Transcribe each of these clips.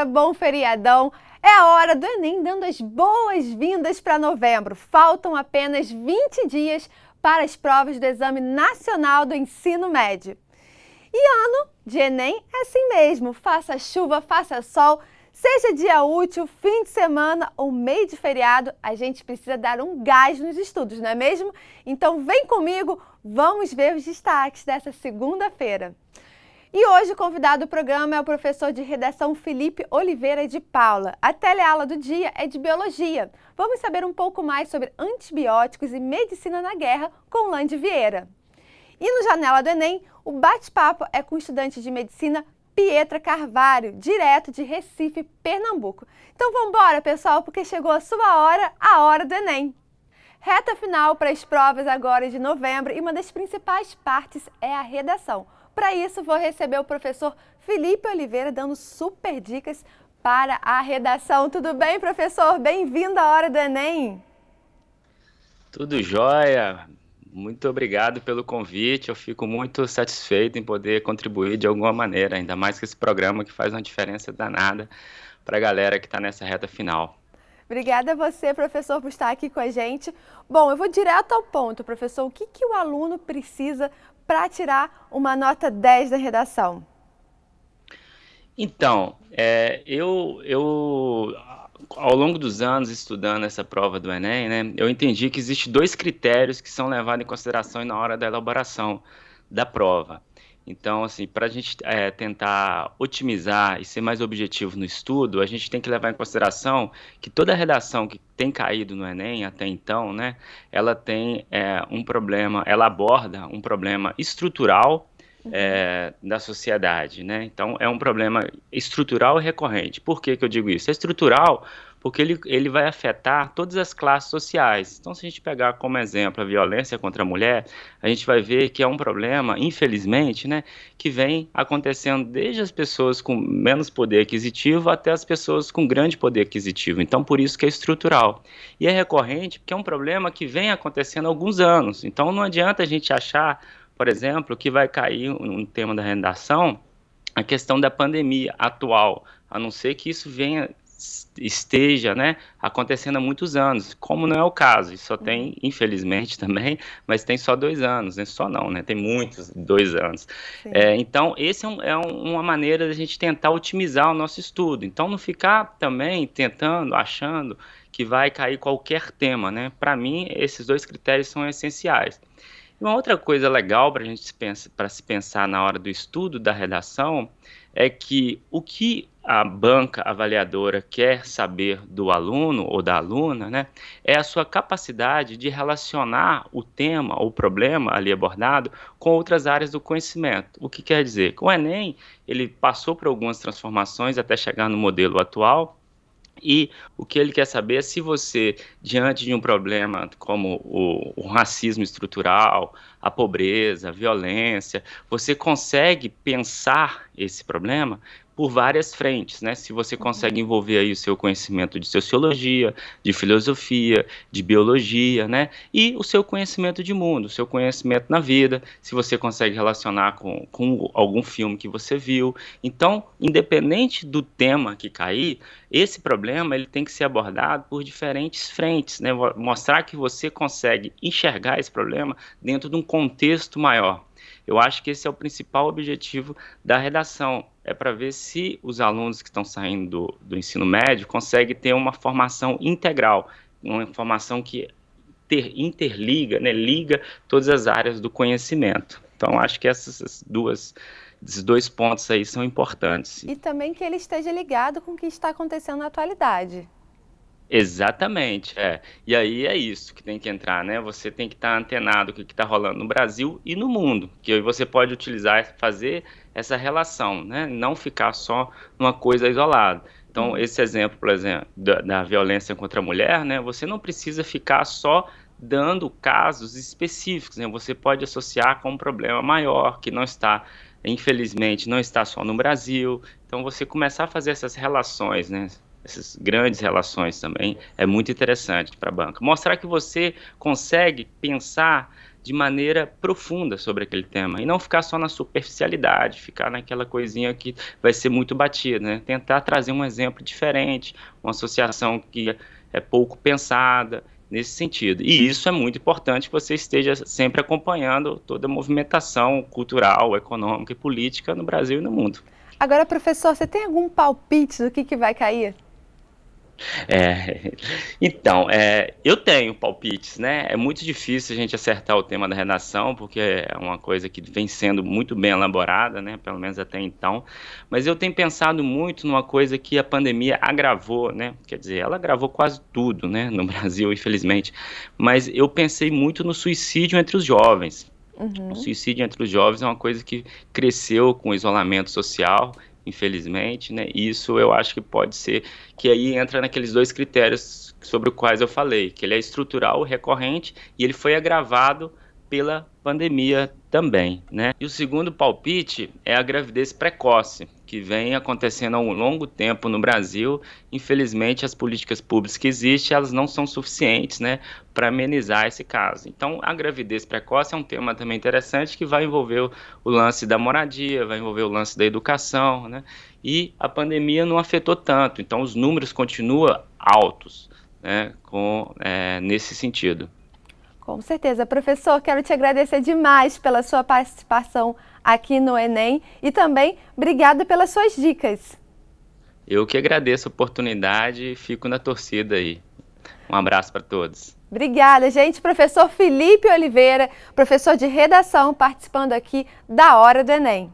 bom feriadão. É a hora do Enem dando as boas-vindas para novembro. Faltam apenas 20 dias para as provas do Exame Nacional do Ensino Médio. E ano de Enem é assim mesmo, faça chuva, faça sol, seja dia útil, fim de semana ou meio de feriado, a gente precisa dar um gás nos estudos, não é mesmo? Então vem comigo, vamos ver os destaques dessa segunda-feira. E hoje o convidado do programa é o professor de redação Felipe Oliveira de Paula. A teleaula do dia é de biologia. Vamos saber um pouco mais sobre antibióticos e medicina na guerra com Lande Vieira. E no Janela do Enem, o bate-papo é com o estudante de medicina Pietra Carvalho, direto de Recife, Pernambuco. Então vamos embora, pessoal, porque chegou a sua hora, a hora do Enem. Reta final para as provas agora de novembro e uma das principais partes é a redação. Para isso, vou receber o professor Felipe Oliveira dando super dicas para a redação. Tudo bem, professor? Bem-vindo à hora do Enem. Tudo jóia. Muito obrigado pelo convite. Eu fico muito satisfeito em poder contribuir de alguma maneira, ainda mais com esse programa que faz uma diferença danada para a galera que está nessa reta final. Obrigada a você, professor, por estar aqui com a gente. Bom, eu vou direto ao ponto, professor. O que o aluno precisa para tirar uma nota 10 na redação? Então, ao longo dos anos estudando essa prova do Enem, né, eu entendi que existem dois critérios que são levados em consideração na hora da elaboração da prova. Então, assim, para a gente tentar otimizar e ser mais objetivo no estudo, a gente tem que levar em consideração que toda redação que tem caído no Enem até então, né, ela tem um problema, ela aborda um problema estrutural da sociedade, né? Então, é um problema estrutural e recorrente. Por que eu digo isso? É estrutural porque ele vai afetar todas as classes sociais. Então, se a gente pegar como exemplo a violência contra a mulher, a gente vai ver que é um problema, infelizmente, né, que vem acontecendo desde as pessoas com menos poder aquisitivo até as pessoas com grande poder aquisitivo. Então, por isso que é estrutural. E é recorrente porque é um problema que vem acontecendo há alguns anos. Então, não adianta a gente achar, por exemplo, que vai cair um tema da redação, a questão da pandemia atual, a não ser que isso esteja, né, acontecendo há muitos anos, como não é o caso, e só tem, infelizmente também, mas tem só 2 anos, né, só não, né, tem muitos 2 anos. Então, esse uma maneira da gente tentar otimizar o nosso estudo, então não ficar também tentando, achando que vai cair qualquer tema, né, para mim esses dois critérios são essenciais. Uma outra coisa legal para a gente se pensar na hora do estudo da redação é que o que a banca avaliadora quer saber do aluno ou da aluna, né, é a sua capacidade de relacionar o tema ou o problema ali abordado com outras áreas do conhecimento. O que quer dizer? Que o Enem ele passou por algumas transformações até chegar no modelo atual. E o que ele quer saber é se você, diante de um problema como o racismo estrutural, a pobreza, a violência, você consegue pensar esse problema por várias frentes, né? Se você consegue envolver aí o seu conhecimento de sociologia, de filosofia, de biologia, né? E o seu conhecimento de mundo, o seu conhecimento na vida, se você consegue relacionar com algum filme que você viu. Então, independente do tema que cair, esse problema ele tem que ser abordado por diferentes frentes, né? Mostrar que você consegue enxergar esse problema dentro de um contexto maior. Eu acho que esse é o principal objetivo da redação, é para ver se os alunos que estão saindo do ensino médio conseguem ter uma formação integral, uma formação que interliga, né, liga todas as áreas do conhecimento. Então, acho que esses dois pontos aí são importantes. E também que ele esteja ligado com o que está acontecendo na atualidade. Exatamente, E aí é isso que tem que entrar, né? Você tem que estar antenado com o que está rolando no Brasil e no mundo, que aí você pode utilizar, fazer essa relação, né? Não ficar só numa coisa isolada. Então, esse exemplo, por exemplo, da violência contra a mulher, né? Você não precisa ficar só dando casos específicos, né? Você pode associar com um problema maior, que não está, infelizmente, não está só no Brasil. Então, você começar a fazer essas relações, né? Essas grandes relações também, é muito interessante para a banca. Mostrar que você consegue pensar de maneira profunda sobre aquele tema, e não ficar só na superficialidade, ficar naquela coisinha que vai ser muito batida, né? Tentar trazer um exemplo diferente, uma associação que é pouco pensada, nesse sentido. E isso é muito importante que você esteja sempre acompanhando toda a movimentação cultural, econômica e política no Brasil e no mundo. Agora, professor, você tem algum palpite do que vai cair? Então, eu tenho palpites, né? É muito difícil a gente acertar o tema da redação, porque é uma coisa que vem sendo muito bem elaborada, né? Pelo menos até então. Mas eu tenho pensado muito numa coisa que a pandemia agravou, né? Quer dizer, ela agravou quase tudo, né? No Brasil, infelizmente. Mas eu pensei muito no suicídio entre os jovens. O suicídio entre os jovens é uma coisa que cresceu com o isolamento social, infelizmente, né? Isso eu acho que pode ser, que aí entra naqueles dois critérios sobre os quais eu falei, que ele é estrutural, recorrente, e ele foi agravado pela pandemia também, né? E o segundo palpite é a gravidez precoce, que vem acontecendo há um longo tempo no Brasil. Infelizmente, as políticas públicas que existem, elas não são suficientes, né, para amenizar esse caso. Então, a gravidez precoce é um tema também interessante que vai envolver o lance da moradia, vai envolver o lance da educação, né? E a pandemia não afetou tanto, então os números continuam altos, né, nesse sentido. Com certeza. Professor, quero te agradecer demais pela sua participação aqui no Enem e também obrigada pelas suas dicas. Eu que agradeço a oportunidade e fico na torcida aí. Um abraço para todos. Obrigada, gente. Professor Felipe Oliveira, professor de redação, participando aqui da Hora do Enem.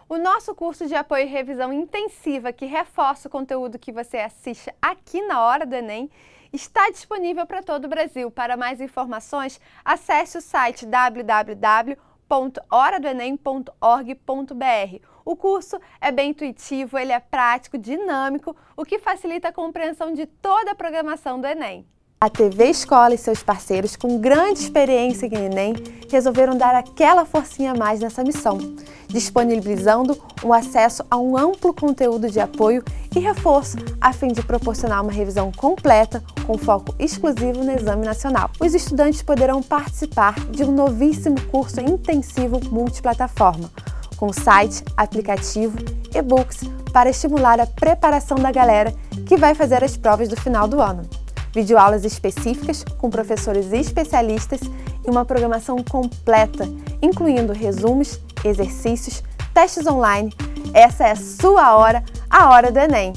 O nosso curso de apoio e revisão intensiva, que reforça o conteúdo que você assiste aqui na Hora do Enem, está disponível para todo o Brasil. Para mais informações, acesse o site www.horadoenem.org.br. O curso é bem intuitivo, ele é prático, dinâmico, o que facilita a compreensão de toda a programação do Enem. A TV Escola e seus parceiros, com grande experiência em Enem, resolveram dar aquela forcinha a mais nessa missão, disponibilizando o acesso a um amplo conteúdo de apoio e reforço, a fim de proporcionar uma revisão completa com foco exclusivo no Exame Nacional. Os estudantes poderão participar de um novíssimo curso intensivo multiplataforma, com site, aplicativo, e-books, para estimular a preparação da galera que vai fazer as provas do final do ano. Videoaulas específicas com professores especialistas e uma programação completa, incluindo resumos, exercícios, testes online. Essa é a sua hora, a Hora do Enem.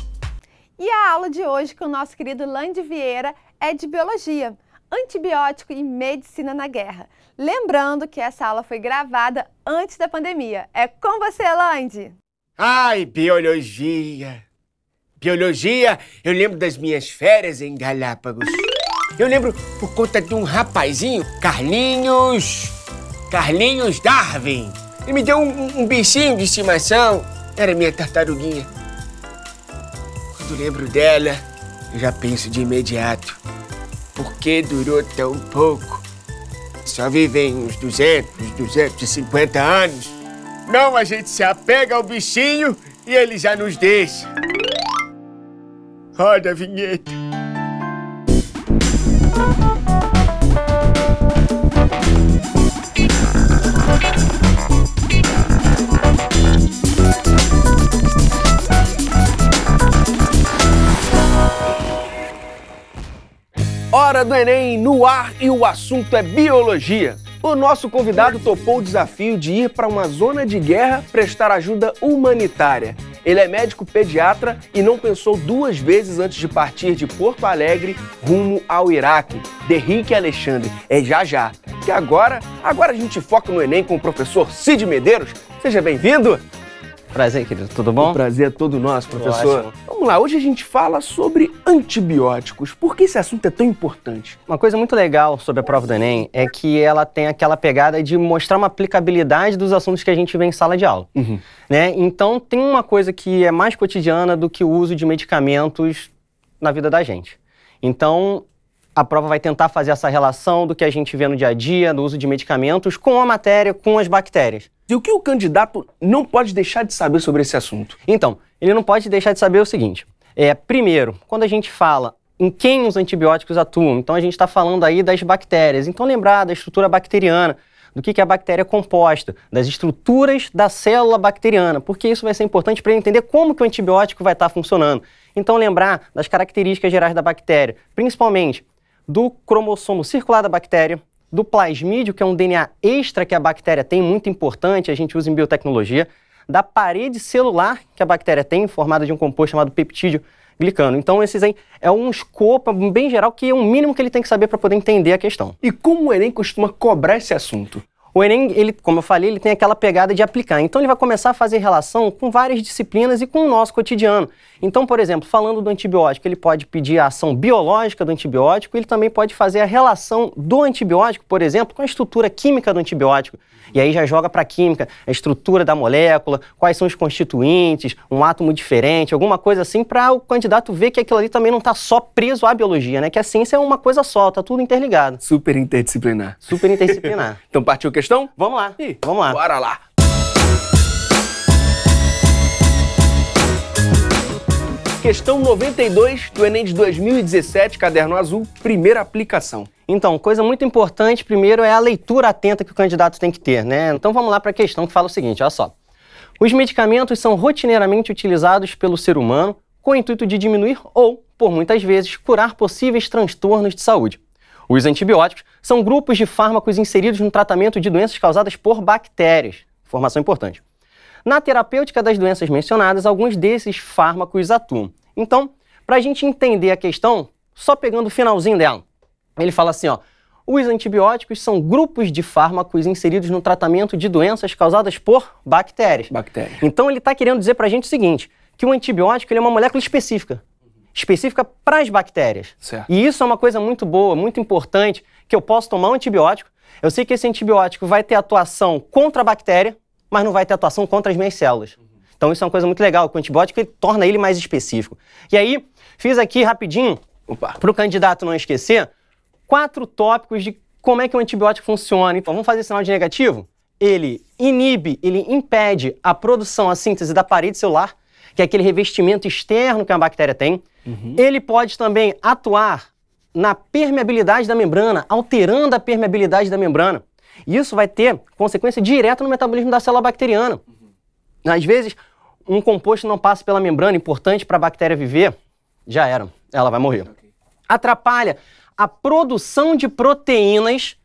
E a aula de hoje com o nosso querido Lande Vieira é de Biologia, Antibiótico e Medicina na Guerra. Lembrando que essa aula foi gravada antes da pandemia. É com você, Lande! Ai, Biologia! Biologia, eu lembro das minhas férias em Galápagos. Eu lembro por conta de um rapazinho, Carlinhos Darwin. Ele me deu um bichinho de estimação, era minha tartaruguinha. Quando lembro dela, eu já penso de imediato, por que durou tão pouco? Só vivem uns 250 anos. Não, a gente se apega ao bichinho e ele já nos deixa. Roda a vinheta. Hora do Enem no ar e o assunto é biologia. O nosso convidado topou o desafio de ir para uma zona de guerra prestar ajuda humanitária. Ele é médico pediatra e não pensou duas vezes antes de partir de Porto Alegre rumo ao Iraque. Derrique Alexandre, é já. Que agora a gente foca no Enem com o professor Cid Medeiros. Seja bem-vindo. Prazer, querido. Tudo bom? O prazer é todo nosso, professor. Ótimo. Vamos lá, hoje a gente fala sobre antibióticos. Por que esse assunto é tão importante? Uma coisa muito legal sobre a prova do Enem é que ela tem aquela pegada de mostrar uma aplicabilidade dos assuntos que a gente vê em sala de aula. Né? Então, tem uma coisa que é mais cotidiana do que o uso de medicamentos na vida da gente. Então, a prova vai tentar fazer essa relação do que a gente vê no dia a dia, do uso de medicamentos, com a matéria, com as bactérias. E o que o candidato não pode deixar de saber sobre esse assunto? Então, ele não pode deixar de saber o seguinte. Primeiro, quando a gente fala em quem os antibióticos atuam. Então, a gente está falando aí das bactérias. Então, lembrar da estrutura bacteriana, do que a bactéria é composta, das estruturas da célula bacteriana, porque isso vai ser importante para entender como que o antibiótico vai estar funcionando. Então, lembrar das características gerais da bactéria, principalmente do cromossomo circular da bactéria, do plasmídio, que é um DNA extra que a bactéria tem, muito importante, a gente usa em biotecnologia, da parede celular que a bactéria tem, formada de um composto chamado peptídeo glicano. Então, esses aí é um escopo bem geral, que é o mínimo que ele tem que saber para poder entender a questão. E como o Enem costuma cobrar esse assunto? O Enem, ele, como eu falei, ele tem aquela pegada de aplicar. Então, ele vai começar a fazer relação com várias disciplinas e com o nosso cotidiano. Então, por exemplo, falando do antibiótico, ele pode pedir a ação biológica do antibiótico, ele também pode fazer a relação do antibiótico, por exemplo, com a estrutura química do antibiótico. E aí já joga para a química, a estrutura da molécula, quais são os constituintes, um átomo diferente, alguma coisa assim, para o candidato ver que aquilo ali também não está só preso à biologia, né? Que a ciência é uma coisa só, tá tudo interligado. Super interdisciplinar. Super interdisciplinar. Então partiu a questão? Vamos lá, vamos lá. Bora lá. Questão 92 do Enem de 2017, caderno azul, primeira aplicação. Então, coisa muito importante, primeiro, é a leitura atenta que o candidato tem que ter, né? Então vamos lá para a questão que fala o seguinte, olha só. Os medicamentos são rotineiramente utilizados pelo ser humano com o intuito de diminuir ou, por muitas vezes, curar possíveis transtornos de saúde. Os antibióticos são grupos de fármacos inseridos no tratamento de doenças causadas por bactérias. Informação importante. Na terapêutica das doenças mencionadas, alguns desses fármacos atuam. Então, para a gente entender a questão, só pegando o finalzinho dela, ele fala assim, ó, os antibióticos são grupos de fármacos inseridos no tratamento de doenças causadas por bactérias. Então, ele está querendo dizer para a gente o seguinte, que o antibiótico ele é uma molécula específica para as bactérias. Certo. E isso é uma coisa muito boa, muito importante, que eu posso tomar um antibiótico, eu sei que esse antibiótico vai ter atuação contra a bactéria, mas não vai ter atuação contra as minhas células. Então isso é uma coisa muito legal, que o antibiótico ele torna ele mais específico. E aí, fiz aqui rapidinho, para o candidato não esquecer, 4 tópicos de como é que o antibiótico funciona. Então vamos fazer sinal de negativo? Ele inibe, ele impede a produção, a síntese da parede celular, que é aquele revestimento externo que a bactéria tem. Ele pode também atuar na permeabilidade da membrana, alterando a permeabilidade da membrana. Isso vai ter consequência direta no metabolismo da célula bacteriana. Às vezes, um composto não passa pela membrana, importante para a bactéria viver, já era, ela vai morrer. Atrapalha a produção de proteínas,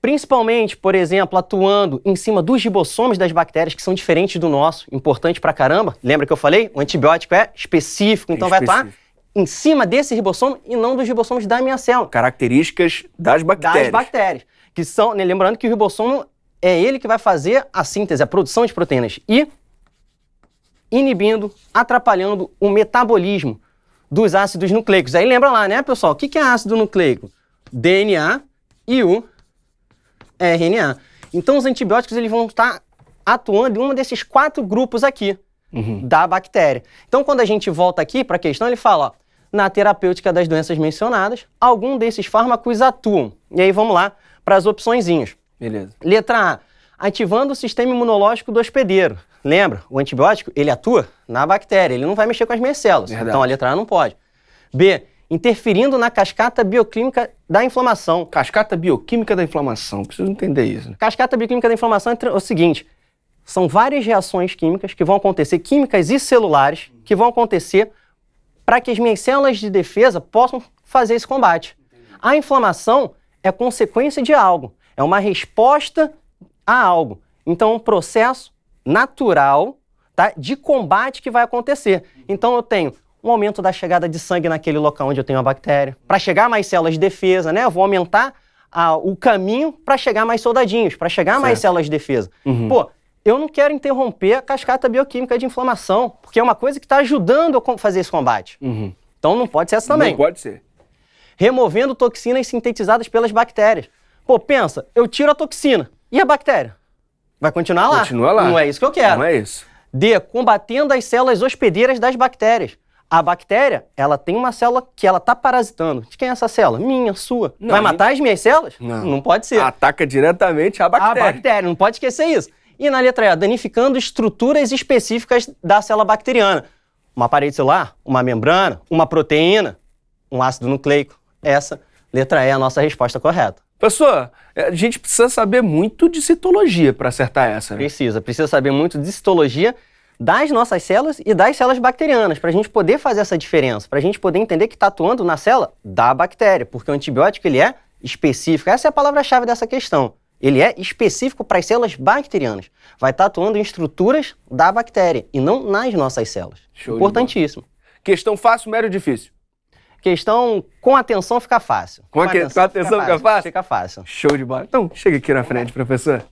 principalmente, por exemplo, atuando em cima dos ribossomos das bactérias, que são diferentes do nosso, importante pra caramba. Lembra que eu falei? O antibiótico é específico, então vai atuar em cima desse ribossomo e não dos ribossomos da minha célula. Características das bactérias. Das bactérias, que são, né, lembrando que o ribossomo é ele que vai fazer a síntese, a produção de proteínas e inibindo, atrapalhando o metabolismo dos ácidos nucleicos. Aí lembra lá, né, pessoal? O que é ácido nucleico? DNA e o RNA. Então os antibióticos eles vão estar atuando em um desses 4 grupos aqui da bactéria. Então quando a gente volta aqui para a questão, ele fala, ó, na terapêutica das doenças mencionadas, algum desses fármacos atuam. E aí vamos lá para as opçõezinhas. Beleza. Letra A, ativando o sistema imunológico do hospedeiro. Lembra? O antibiótico, ele atua na bactéria, ele não vai mexer com as minhas células. Verdade. Então a letra A não pode. B, interferindo na cascata bioquímica da inflamação. Cascata bioquímica da inflamação, preciso entender isso. Né? Cascata bioquímica da inflamação é o seguinte, são várias reações químicas que vão acontecer, químicas e celulares, que vão acontecer para que as minhas células de defesa possam fazer esse combate. A inflamação é consequência de algo, é uma resposta a algo. Então, é um processo natural, tá, de combate que vai acontecer. Então, eu tenho um aumento da chegada de sangue naquele local onde eu tenho a bactéria. Para chegar mais células de defesa, né? Eu vou aumentar o caminho para chegar mais soldadinhos, para chegar mais células de defesa. Pô, eu não quero interromper a cascata bioquímica de inflamação, porque é uma coisa que está ajudando a fazer esse combate. Então, não pode ser essa também. Não pode ser. Removendo toxinas sintetizadas pelas bactérias. Pô, pensa, eu tiro a toxina. E a bactéria? Vai continuar lá. Continua lá. Não é isso que eu quero. Não é isso. D, combatendo as células hospedeiras das bactérias. A bactéria, ela tem uma célula que ela está parasitando. De quem é essa célula? Minha, sua. Não, vai matar as minhas células? Não. Não pode ser. Ataca diretamente a bactéria. A bactéria, não pode esquecer isso. E na letra E, danificando estruturas específicas da célula bacteriana. Uma parede celular, uma membrana, uma proteína. um ácido nucleico. Essa, letra E, é a nossa resposta correta. Professor, a gente precisa saber muito de citologia para acertar essa, né? Precisa saber muito de citologia das nossas células e das células bacterianas, para a gente poder fazer essa diferença, para a gente poder entender que está atuando na célula da bactéria, porque o antibiótico ele é específico. Essa é a palavra-chave dessa questão. Ele é específico para as células bacterianas. Vai estar atuando em estruturas da bactéria e não nas nossas células. Importantíssimo. Questão fácil, médio ou difícil? Questão com atenção fica fácil. Com atenção fica fácil? Fica fácil. Show de bola. Então, chega aqui na frente, professor.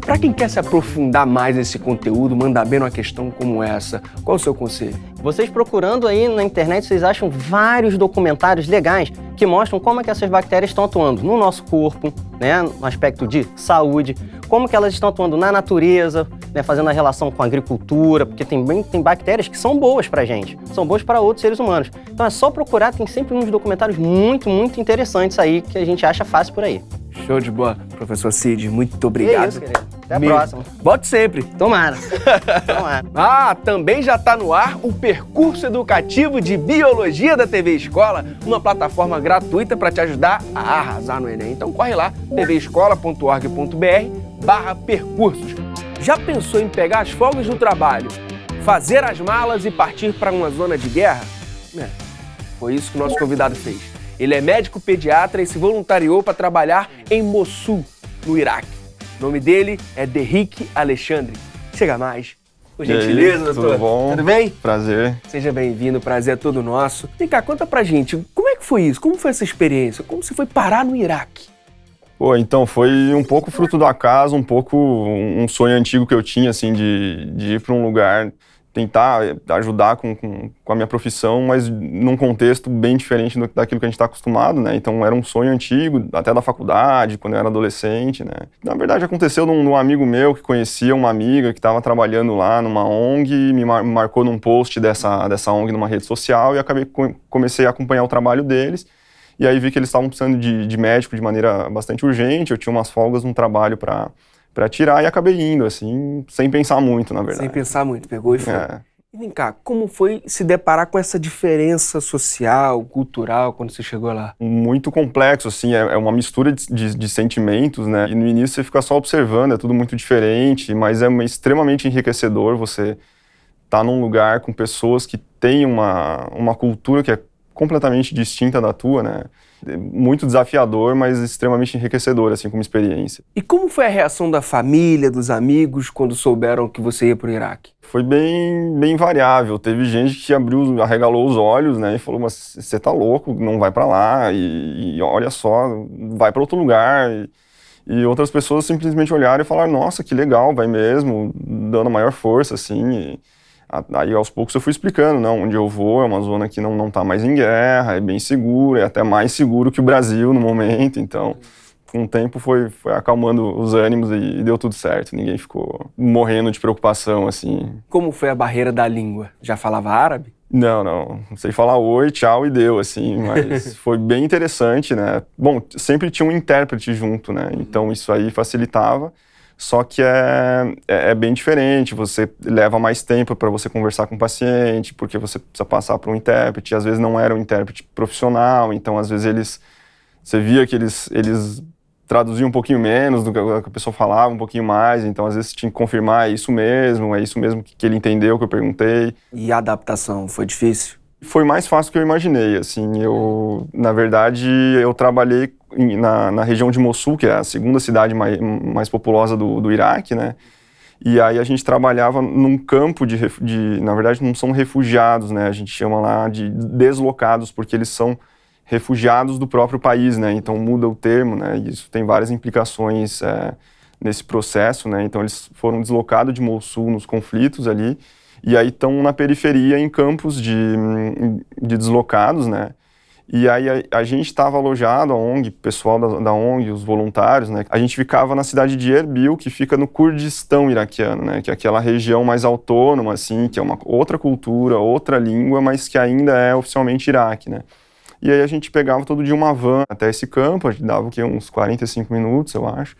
Para quem quer se aprofundar mais nesse conteúdo, mandar bem numa questão como essa, qual o seu conselho? Vocês procurando aí na internet, vocês acham vários documentários legais que mostram como é que essas bactérias estão atuando no nosso corpo, né, no aspecto de saúde, como que elas estão atuando na natureza, né, fazendo a relação com a agricultura, porque tem bactérias que são boas pra gente, são boas para outros seres humanos. Então é só procurar, tem sempre uns documentários muito interessantes aí que a gente acha fácil por aí. Show de bola. Professor Cid, muito obrigado. É isso, querido. Até a próxima. Volte sempre. Tomara. Também já está no ar o percurso educativo de Biologia da TV Escola, uma plataforma gratuita para te ajudar a arrasar no Enem. Então corre lá, tvescola.org.br/percursos. Já pensou em pegar as folgas do trabalho, fazer as malas e partir para uma zona de guerra? Foi isso que o nosso convidado fez. Ele é médico pediatra e se voluntariou para trabalhar em Mossul, no Iraque. O nome dele é Derrick Alexandre. Chega mais. Por gentileza, doutor. Tudo bom? Tudo bem? Prazer. Seja bem-vindo, o prazer é todo nosso. Vem cá, conta pra gente, como é que foi isso? Como foi essa experiência? Como você foi parar no Iraque? Pô, então, foi um pouco fruto do acaso, um pouco um sonho antigo que eu tinha, assim, de ir para um lugar, tentar ajudar com a minha profissão, mas num contexto bem diferente daquilo que a gente está acostumado, né? Então era um sonho antigo, até da faculdade, quando eu era adolescente, né? Na verdade aconteceu num amigo meu que conhecia uma amiga que estava trabalhando lá numa ONG, me marcou num post dessa ONG numa rede social e comecei a acompanhar o trabalho deles. E aí vi que eles estavam precisando de médico de maneira bastante urgente, eu tinha umas folgas no trabalho para tirar e acabei indo, assim, sem pensar muito, na verdade. Sem pensar muito, pegou e foi. E vem cá, como foi se deparar com essa diferença social, cultural, quando você chegou lá? Muito complexo, assim, é uma mistura de sentimentos, né? E no início você fica só observando, é tudo muito diferente, mas é extremamente enriquecedor você estar num lugar com pessoas que têm uma cultura que é completamente distinta da tua, né? Muito desafiador, mas extremamente enriquecedor, assim, como experiência. E como foi a reação da família, dos amigos, quando souberam que você ia para o Iraque? Foi bem variável. Teve gente que arregalou os olhos, né, e falou, mas você tá louco, não vai para lá, e olha só, vai para outro lugar. E outras pessoas simplesmente olharam e falaram, nossa, que legal, vai mesmo, dando a maior força, assim. Aí, aos poucos, eu fui explicando, não, onde eu vou é uma zona que não tá mais em guerra, é bem seguro, é até mais seguro que o Brasil no momento, então, com o tempo foi acalmando os ânimos e deu tudo certo, ninguém ficou morrendo de preocupação, assim. Como foi a barreira da língua? Já falava árabe? Não sei falar oi, tchau e deu, assim, mas foi bem interessante, né? Bom, sempre tinha um intérprete junto, né, então isso aí facilitava. Só que é bem diferente, você leva mais tempo para você conversar com o paciente, porque você precisa passar por um intérprete, às vezes não era um intérprete profissional, então às vezes você via que eles traduziam um pouquinho menos do que a pessoa falava, um pouquinho mais, então às vezes tinha que confirmar, é isso mesmo que ele entendeu, que eu perguntei. E a adaptação foi difícil? Foi mais fácil do que eu imaginei, assim, na verdade, eu trabalhei na região de Mossul, que é a segunda cidade mais populosa do Iraque, né, e aí a gente trabalhava num campo na verdade não são refugiados, né, a gente chama lá de deslocados, porque eles são refugiados do próprio país, né, então muda o termo, né, e isso tem várias implicações nesse processo, né, então eles foram deslocados de Mossul nos conflitos ali, e aí estão na periferia em campos de deslocados, né? E aí a gente estava alojado, a ONG, o pessoal da ONG, os voluntários, né? A gente ficava na cidade de Erbil, que fica no Kurdistão iraquiano, né? Que é aquela região mais autônoma, assim, que é uma outra cultura, outra língua, mas que ainda é oficialmente Iraque, né? E aí a gente pegava todo dia uma van até esse campo, a gente dava o quê? Uns 45 minutos, eu acho.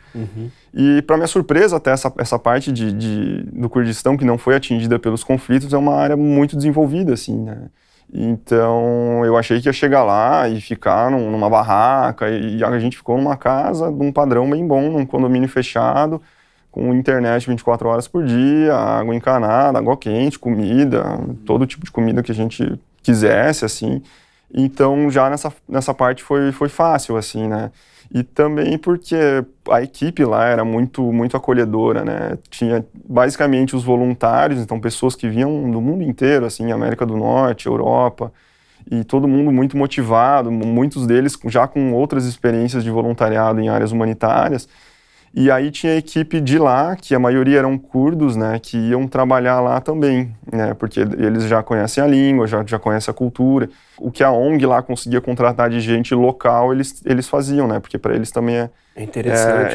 E para minha surpresa, até essa parte do Kurdistão, que não foi atingida pelos conflitos, é uma área muito desenvolvida, assim, né? Então eu achei que ia chegar lá e ficar numa barraca, e a gente ficou numa casa de um padrão bem bom, num condomínio fechado, com internet 24 horas por dia, água encanada, água quente, comida, todo tipo de comida que a gente quisesse, assim. Então, já nessa parte foi fácil, assim, né? E também porque a equipe lá era muito acolhedora, né? Tinha basicamente os voluntários, então pessoas que vinham do mundo inteiro, assim, América do Norte, Europa, e todo mundo muito motivado, muitos deles já com outras experiências de voluntariado em áreas humanitárias. E aí tinha a equipe de lá, que a maioria eram curdos, né, que iam trabalhar lá também, né, porque eles já conhecem a língua, já conhecem a cultura. O que a ONG lá conseguia contratar de gente local, eles faziam, né, porque para eles também é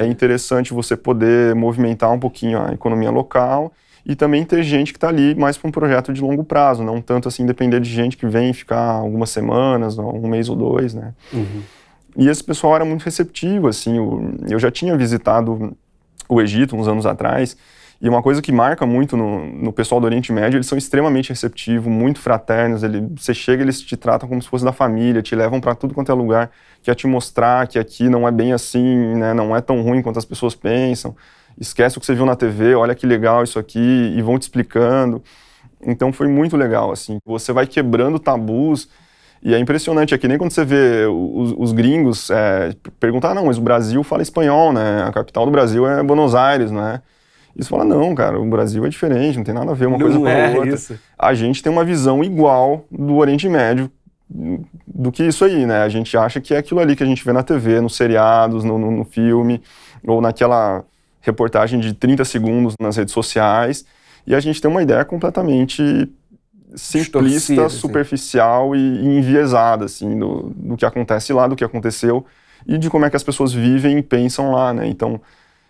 interessante você poder movimentar um pouquinho a economia local e também ter gente que está ali mais para um projeto de longo prazo, não tanto assim depender de gente que vem ficar algumas semanas, um mês ou dois, né. E esse pessoal era muito receptivo, assim, eu já tinha visitado o Egito uns anos atrás, e uma coisa que marca muito no pessoal do Oriente Médio, eles são extremamente receptivos, muito fraternos, você chega, eles te tratam como se fosse da família, te levam para tudo quanto é lugar, quer te mostrar que aqui não é bem assim, né, não é tão ruim quanto as pessoas pensam, esquece o que você viu na TV, olha que legal isso aqui, e vão te explicando. Então foi muito legal, assim, você vai quebrando tabus. E é impressionante, é que nem quando você vê os gringos perguntar, não, mas o Brasil fala espanhol, né? A capital do Brasil é Buenos Aires, né? E você fala, não, cara, o Brasil é diferente, não tem nada a ver uma coisa com a outra. Isso. A gente tem uma visão igual do Oriente Médio do que isso aí, né? A gente acha que é aquilo ali que a gente vê na TV, nos seriados, no filme, ou naquela reportagem de 30 segundos nas redes sociais, e a gente tem uma ideia completamente simplista, superficial e enviesada, assim, do que acontece lá, do que aconteceu e de como é que as pessoas vivem e pensam lá, né? Então,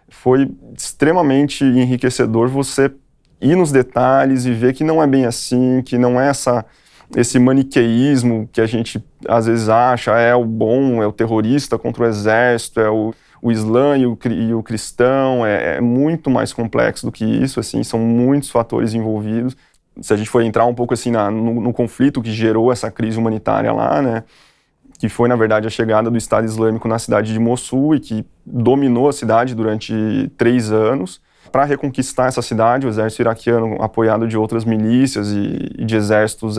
foi extremamente enriquecedor você ir nos detalhes e ver que não é bem assim, que não é esse maniqueísmo que a gente às vezes acha, é o bom, é o terrorista contra o exército, é o Islã e o cristão, é muito mais complexo do que isso, assim, são muitos fatores envolvidos. Se a gente for entrar um pouco assim no conflito que gerou essa crise humanitária lá, né, que foi na verdade a chegada do Estado Islâmico na cidade de Mossul e que dominou a cidade durante 3 anos. Para reconquistar essa cidade, o exército iraquiano, apoiado de outras milícias e de exércitos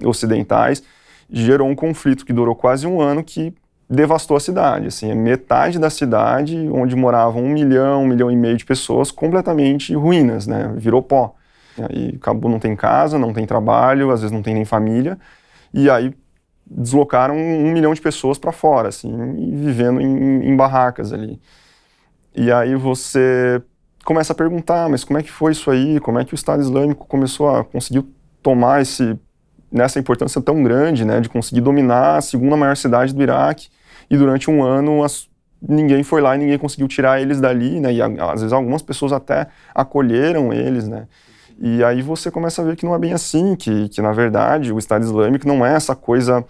ocidentais, gerou um conflito que durou quase 1 ano que devastou a cidade. Assim, metade da cidade, onde moravam 1 milhão, 1,5 milhão de pessoas, completamente ruínas, né, virou pó. Aí acabou, não tem casa, não tem trabalho, às vezes não tem nem família, e aí deslocaram 1 milhão de pessoas para fora, assim, e vivendo em barracas ali. E aí você começa a perguntar, mas como é que foi isso aí? Como é que o Estado Islâmico conseguiu tomar nessa importância tão grande, né, de conseguir dominar a 2ª maior cidade do Iraque, e durante 1 ano ninguém foi lá e ninguém conseguiu tirar eles dali, né, e às vezes algumas pessoas até acolheram eles, né. E aí você começa a ver que não é bem assim, que na verdade o Estado Islâmico não é essa coisa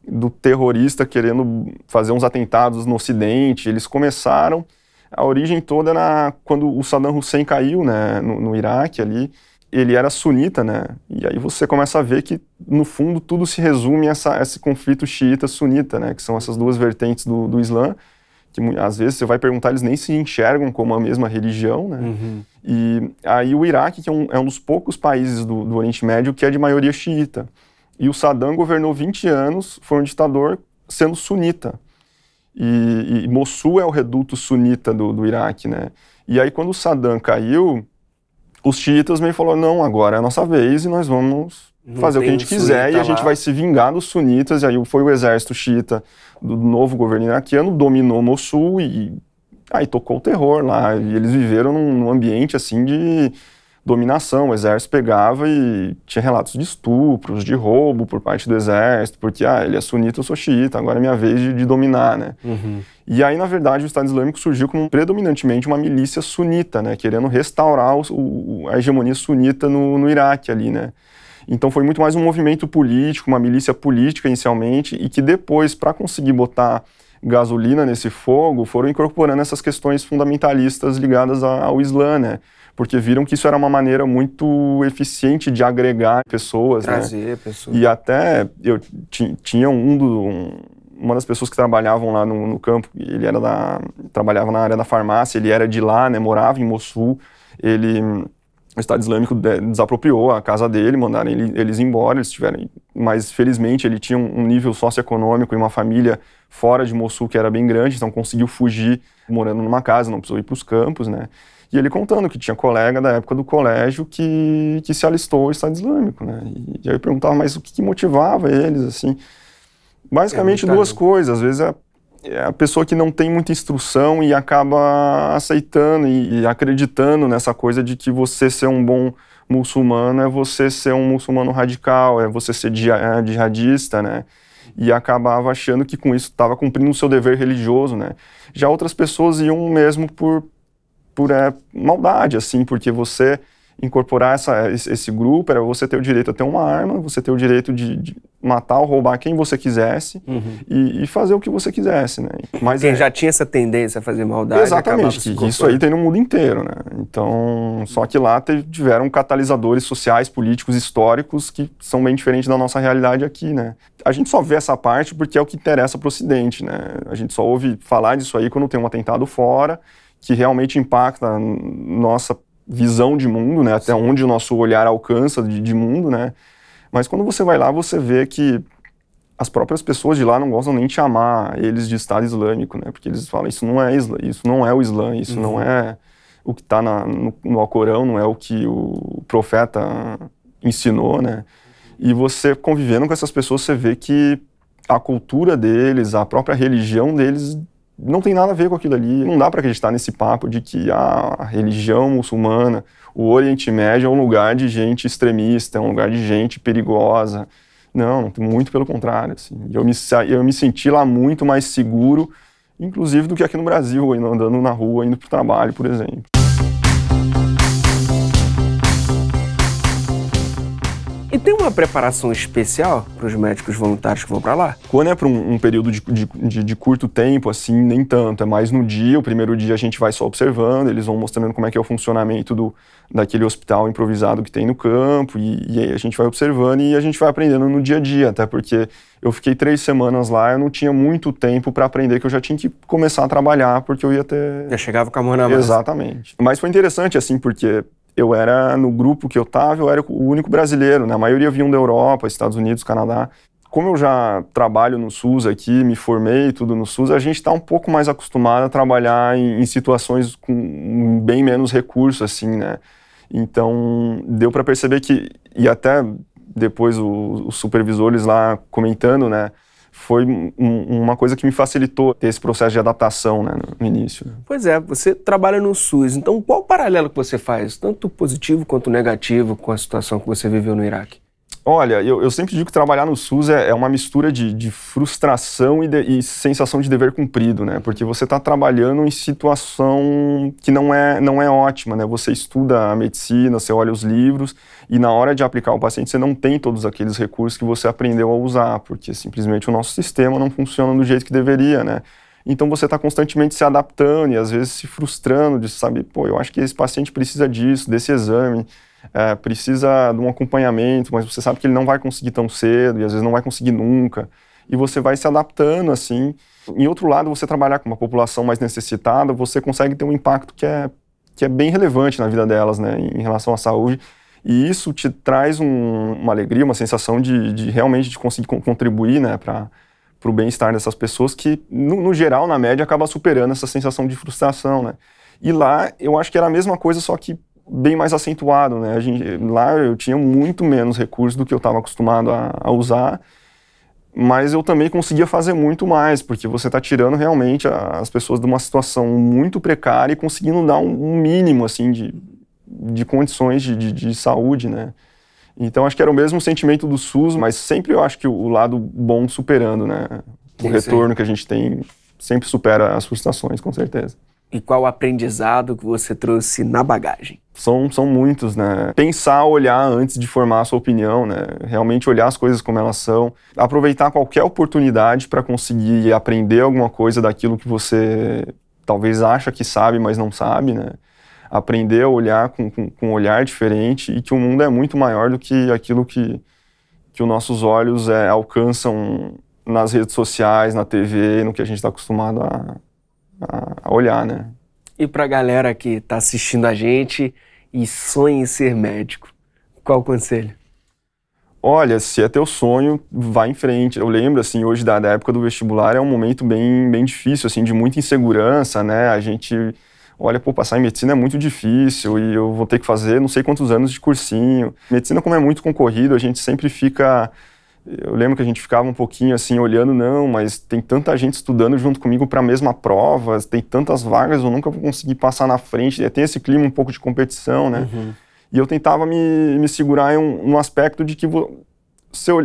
do terrorista querendo fazer uns atentados no Ocidente. Eles começaram, a origem toda quando o Saddam Hussein caiu, né, no Iraque ali, ele era sunita, né, e aí você começa a ver que no fundo tudo se resume a esse conflito xiita-sunita, né, que são essas 2 vertentes do Islã, que às vezes você vai perguntar, eles nem se enxergam como a mesma religião, né? E aí o Iraque, que é um dos poucos países do Oriente Médio que é de maioria xiita. E o Saddam governou 20 anos, foi um ditador sendo sunita. E Mossul é o reduto sunita do Iraque, né? E aí quando o Saddam caiu, os xiitas meio falaram, não, agora é a nossa vez e nós vamos fazer o que a gente quiser e a gente vai se vingar dos sunitas. E aí foi o exército xiita do novo governo iraquiano, dominou Mossul e aí tocou o terror lá. E eles viveram num ambiente assim de dominação. O exército pegava e tinha relatos de estupros, de roubo por parte do exército, porque ele é sunita, eu sou xiita, agora é minha vez de dominar, né? E aí, na verdade, o Estado Islâmico surgiu como predominantemente uma milícia sunita, né? Querendo restaurar a hegemonia sunita no Iraque ali, né? Então foi muito mais um movimento político, uma milícia política inicialmente, e que depois, para conseguir botar gasolina nesse fogo, foram incorporando essas questões fundamentalistas ligadas ao Islã, né? Porque viram que isso era uma maneira muito eficiente de agregar pessoas, Trazer né? pessoas. E até eu tinha uma das pessoas que trabalhavam lá no campo, ele trabalhava na área da farmácia, ele era de lá, né? Morava em Mossul, o Estado Islâmico desapropriou a casa dele, mandaram eles embora, mas felizmente ele tinha um nível socioeconômico e uma família fora de Mossul que era bem grande, então conseguiu fugir morando numa casa, não precisou ir para os campos, né? E ele contando que tinha colega da época do colégio que se alistou ao Estado Islâmico, né? E aí eu perguntava, mas o que motivava eles, assim? Basicamente duas coisas, às vezes é a pessoa que não tem muita instrução e acaba aceitando e acreditando nessa coisa de que você ser um bom muçulmano é você ser um muçulmano radical, é você ser jihadista, né? E acabava achando que com isso estava cumprindo o seu dever religioso, né? Já outras pessoas iam mesmo por maldade, assim, porque você incorporar esse grupo era você ter o direito a ter uma arma, você ter o direito de matar ou roubar quem você quisesse e fazer o que você quisesse, né? Mas quem já tinha essa tendência a fazer maldade... Exatamente, que isso aí tem no mundo inteiro, né? Então, só que lá tiveram catalisadores sociais, políticos, históricos que são bem diferentes da nossa realidade aqui, né? A gente só vê essa parte porque é o que interessa para o Ocidente, né? A gente só ouve falar disso aí quando tem um atentado fora, que realmente impacta a nossa visão de mundo, né? Até onde o nosso olhar alcança de mundo, né? Mas quando você vai lá, você vê que as próprias pessoas de lá não gostam nem de chamar eles de Estado Islâmico, né? Porque eles falam, isso não é o Islã, isso não é o que está no Alcorão, não é o que o profeta ensinou, né? E você convivendo com essas pessoas, você vê que a cultura deles, a própria religião deles não tem nada a ver com aquilo ali. Não dá para acreditar nesse papo de que a religião muçulmana, o Oriente Médio é um lugar de gente extremista, é um lugar de gente perigosa. Não, muito pelo contrário. Assim. Eu me senti lá muito mais seguro, inclusive do que aqui no Brasil, andando na rua, indo para o trabalho, por exemplo. E tem uma preparação especial para os médicos voluntários que vão para lá? Quando é para um período de curto tempo, assim, nem tanto. É mais no dia, o primeiro dia a gente vai só observando, eles vão mostrando como é que é o funcionamento daquele hospital improvisado que tem no campo, e aí a gente vai observando e a gente vai aprendendo no dia a dia, até porque eu fiquei 3 semanas lá, eu não tinha muito tempo para aprender, que eu já tinha que começar a trabalhar, porque eu ia ter... Já chegava com a mão na massa. Exatamente. Mas foi interessante, assim, porque... Eu era, no grupo que eu estava, eu era o único brasileiro, né? A maioria vinham da Europa, Estados Unidos, Canadá. Como eu já trabalho no SUS aqui, me formei tudo no SUS, a gente está um pouco mais acostumado a trabalhar em situações com bem menos recursos, assim, né? Então, deu para perceber que, e até depois os supervisores lá comentando, né? Foi uma coisa que me facilitou ter esse processo de adaptação, né, no início. Pois é, você trabalha no SUS, então qual o paralelo que você faz, tanto positivo quanto negativo, com a situação que você viveu no Iraque? Olha, eu sempre digo que trabalhar no SUS é uma mistura de frustração e sensação de dever cumprido, né? Porque você está trabalhando em situação que não é ótima, né? Você estuda a medicina, você olha os livros e na hora de aplicar o paciente você não tem todos aqueles recursos que você aprendeu a usar, porque simplesmente o nosso sistema não funciona do jeito que deveria, né? Então você está constantemente se adaptando e às vezes se frustrando de saber, pô, eu acho que esse paciente precisa disso, desse exame, precisa de um acompanhamento, mas você sabe que ele não vai conseguir tão cedo e às vezes não vai conseguir nunca. E você vai se adaptando, assim. Em outro lado, você trabalhar com uma população mais necessitada, você consegue ter um impacto que é bem relevante na vida delas, né, em relação à saúde. E isso te traz uma alegria, uma sensação de realmente de conseguir contribuir, né, para o bem-estar dessas pessoas que, no geral, na média, acaba superando essa sensação de frustração, né. E lá, eu acho que era a mesma coisa, só que bem mais acentuado, né? Lá eu tinha muito menos recursos do que eu estava acostumado a usar, mas eu também conseguia fazer muito mais, porque você está tirando realmente as pessoas de uma situação muito precária e conseguindo dar um mínimo, assim, de condições de saúde, né? Então acho que era o mesmo sentimento do SUS, mas sempre eu acho que o lado bom superando, né? O retorno que a gente tem sempre supera as frustrações, com certeza. E qual o aprendizado que você trouxe na bagagem? São muitos, né? Pensar, olhar antes de formar a sua opinião, né? Realmente olhar as coisas como elas são. Aproveitar qualquer oportunidade para conseguir aprender alguma coisa daquilo que você talvez acha que sabe, mas não sabe, né? Aprender a olhar com um olhar diferente e que o mundo é muito maior do que aquilo que os nossos olhos alcançam nas redes sociais, na TV, no que a gente está acostumado a olhar, né? E pra galera que tá assistindo a gente e sonha em ser médico, qual o conselho? Olha, se é teu sonho, vá em frente. Eu lembro, assim, hoje da época do vestibular é um momento bem difícil, assim, de muita insegurança, né? A gente olha, pô, passar em medicina é muito difícil e eu vou ter que fazer não sei quantos anos de cursinho. Medicina, como é muito concorrido, a gente sempre fica... Eu lembro que a gente ficava um pouquinho assim, olhando, não, mas tem tanta gente estudando junto comigo para a mesma prova, tem tantas vagas, eu nunca vou conseguir passar na frente. Tem esse clima um pouco de competição, né? Uhum. E eu tentava me segurar em um aspecto de que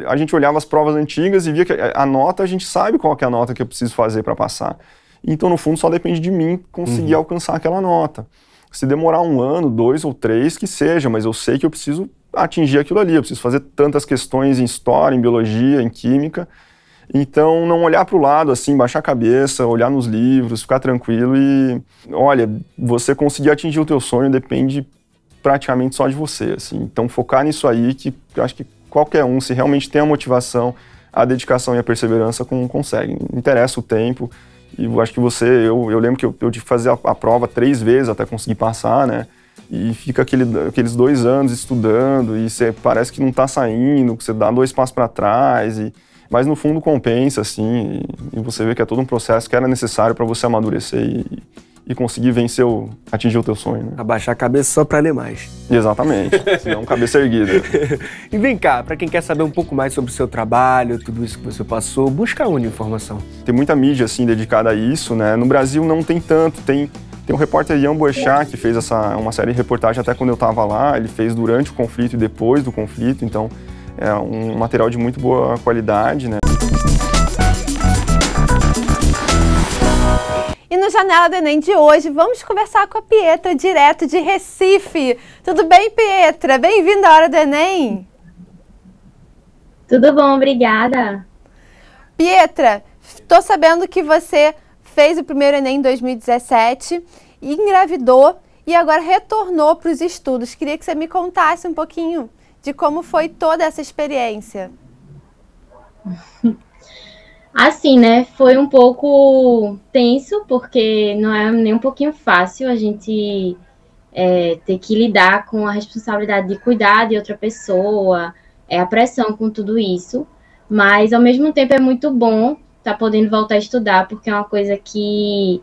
a gente olhava as provas antigas e via que a nota, a gente sabe qual que é a nota que eu preciso fazer para passar. Então, no fundo, só depende de mim conseguir alcançar aquela nota. Se demorar 1 ano, 2 ou 3, que seja, mas eu sei que eu preciso atingir aquilo ali, eu preciso fazer tantas questões em história, em biologia, em química. Então, não olhar para o lado, assim, baixar a cabeça, olhar nos livros, ficar tranquilo e, olha, você conseguir atingir o teu sonho depende praticamente só de você, assim. Então, focar nisso aí, que eu acho que qualquer um, se realmente tem a motivação, a dedicação e a perseverança, consegue. Não interessa o tempo. E eu acho que eu lembro que eu tive que fazer a prova 3 vezes até conseguir passar, né? E fica aqueles 2 anos estudando e você parece que não está saindo, que você dá 2 passos para trás, mas no fundo compensa, assim, e você vê que é todo um processo que era necessário para você amadurecer e conseguir atingir o teu sonho, né? Abaixar a cabeça só para ler mais. Exatamente, senão cabeça erguida. E vem cá, para quem quer saber um pouco mais sobre o seu trabalho, tudo isso que você passou, busca onde informação? Tem muita mídia, assim, dedicada a isso, né? No Brasil não tem tanto, tem um repórter, Ian Boechat, que fez uma série de reportagem até quando eu estava lá. Ele fez durante o conflito e depois do conflito, então é um material de muito boa qualidade, né? E no Janela do Enem de hoje, vamos conversar com a Pietra, direto de Recife. Tudo bem, Pietra? Bem-vinda à Hora do Enem. Tudo bom, obrigada. Pietra, estou sabendo que você fez o primeiro Enem em 2017, engravidou e agora retornou para os estudos. Queria que você me contasse um pouquinho de como foi toda essa experiência. Assim, né, foi um pouco tenso, porque não é nem um pouquinho fácil a gente ter que lidar com a responsabilidade de cuidar de outra pessoa, a pressão com tudo isso, mas ao mesmo tempo é muito bom tá podendo voltar a estudar, porque é uma coisa que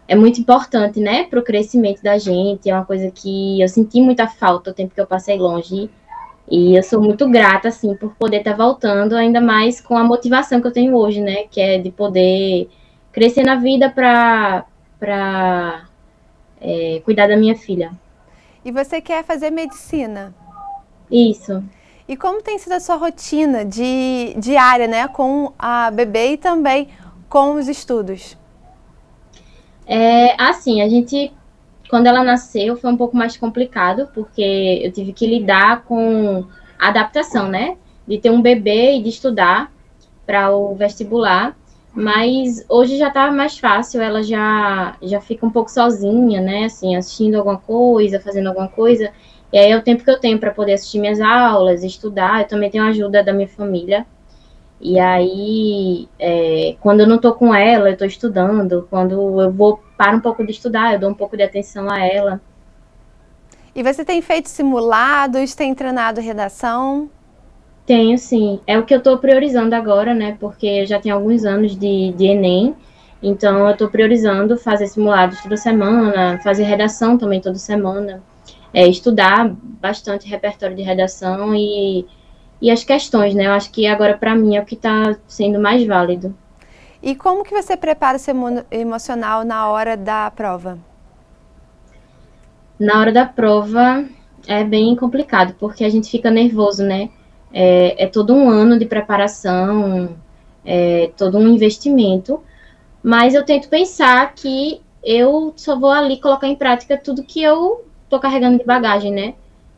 é muito importante, né, para o crescimento da gente, é uma coisa que eu senti muita falta o tempo que eu passei longe, e eu sou muito grata, assim, por poder estar voltando, ainda mais com a motivação que eu tenho hoje, né, que é de poder crescer na vida para cuidar da minha filha. E você quer fazer medicina? Isso. E como tem sido a sua rotina diária, né, com a bebê e também com os estudos? Assim, a gente, quando ela nasceu, foi um pouco mais complicado, porque eu tive que lidar com a adaptação, né, de ter um bebê e de estudar para o vestibular, mas hoje já tá mais fácil, ela já fica um pouco sozinha, né, assim, assistindo alguma coisa, fazendo alguma coisa. E aí é o tempo que eu tenho para poder assistir minhas aulas, estudar. Eu também tenho a ajuda da minha família. E aí, quando eu não estou com ela, eu estou estudando. Quando eu paro um pouco de estudar, eu dou um pouco de atenção a ela. E você tem feito simulados, tem treinado redação? Tenho, sim. É o que eu estou priorizando agora, né? Porque eu já tenho alguns anos de Enem. Então, eu estou priorizando fazer simulados toda semana, fazer redação também toda semana. Estudar bastante repertório de redação e as questões, né? Eu acho que agora, para mim, é o que está sendo mais válido. E como que você prepara o seu emocional na hora da prova? Na hora da prova é bem complicado, porque a gente fica nervoso, né? É todo um ano de preparação, todo um investimento, mas eu tento pensar que eu só vou ali colocar em prática tudo que eu tô carregando de bagagem, né?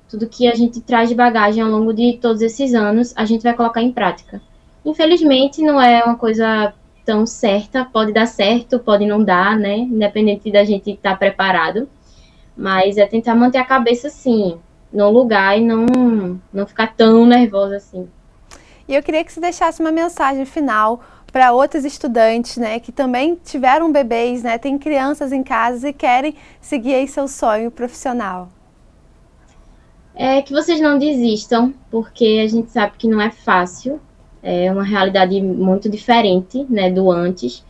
Tudo que a gente traz de bagagem ao longo de todos esses anos, a gente vai colocar em prática. Infelizmente, não é uma coisa tão certa, pode dar certo, pode não dar, né? Independente da gente estar preparado. Mas é tentar manter a cabeça, assim, no lugar e não ficar tão nervosa assim. E eu queria que você deixasse uma mensagem final para outros estudantes, né, que também tiveram bebês, né, têm crianças em casa e querem seguir aí seu sonho profissional. É que vocês não desistam, porque a gente sabe que não é fácil, é uma realidade muito diferente, né, do antes,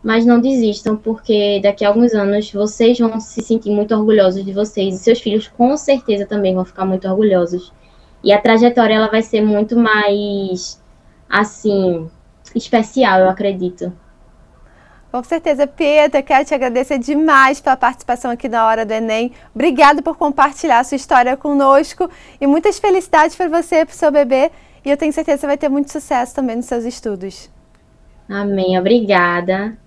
mas não desistam, porque daqui a alguns anos vocês vão se sentir muito orgulhosos de vocês, e seus filhos com certeza também vão ficar muito orgulhosos. E a trajetória, ela vai ser muito mais, assim, especial, eu acredito. Com certeza, Pietra, quero te agradecer demais pela participação aqui na Hora do Enem. Obrigada por compartilhar a sua história conosco e muitas felicidades para você e para o seu bebê. E eu tenho certeza que você vai ter muito sucesso também nos seus estudos. Amém, obrigada.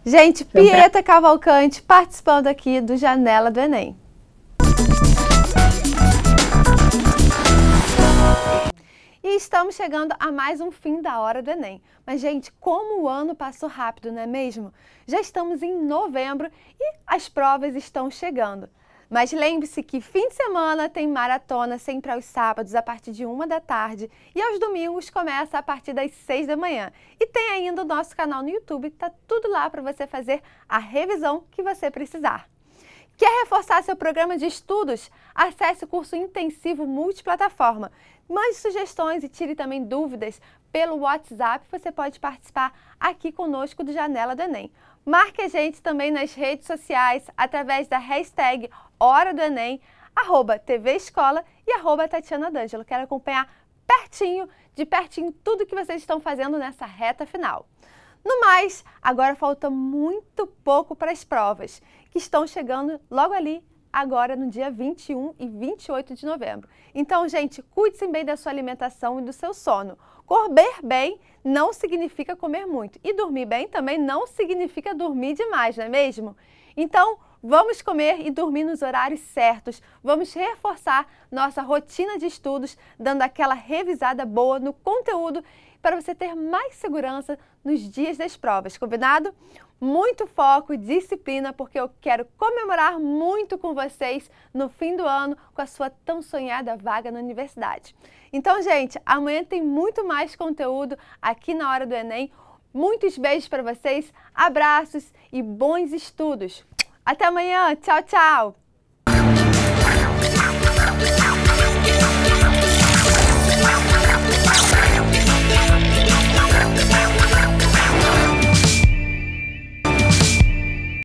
Gente, Pietra Cavalcante participando aqui do Janela do Enem. E estamos chegando a mais um fim da Hora do Enem. Mas, gente, como o ano passou rápido, não é mesmo? Já estamos em novembro e as provas estão chegando. Mas lembre-se que fim de semana tem maratona sempre aos sábados a partir de 1 da tarde e aos domingos começa a partir das 6 da manhã. E tem ainda o nosso canal no YouTube, que tá tudo lá para você fazer a revisão que você precisar. Quer reforçar seu programa de estudos? Acesse o curso intensivo multiplataforma. Mande sugestões e tire também dúvidas pelo WhatsApp. Você pode participar aqui conosco do Janela do Enem. Marque a gente também nas redes sociais através da hashtag Hora do Enem, @TV Escola e @Tatiana D'Angelo. Quero acompanhar de pertinho, tudo que vocês estão fazendo nessa reta final. No mais, agora falta muito pouco para as provas, que estão chegando logo ali, agora no dia 21 e 28 de novembro. Então, gente, cuide-se bem da sua alimentação e do seu sono. Comer bem não significa comer muito. E dormir bem também não significa dormir demais, não é mesmo? Então, vamos comer e dormir nos horários certos. Vamos reforçar nossa rotina de estudos, dando aquela revisada boa no conteúdo para você ter mais segurança nos dias das provas, combinado? Muito foco e disciplina, porque eu quero comemorar muito com vocês no fim do ano com a sua tão sonhada vaga na universidade. Então, gente, amanhã tem muito mais conteúdo aqui na Hora do Enem. Muitos beijos para vocês, abraços e bons estudos. Até amanhã, tchau, tchau!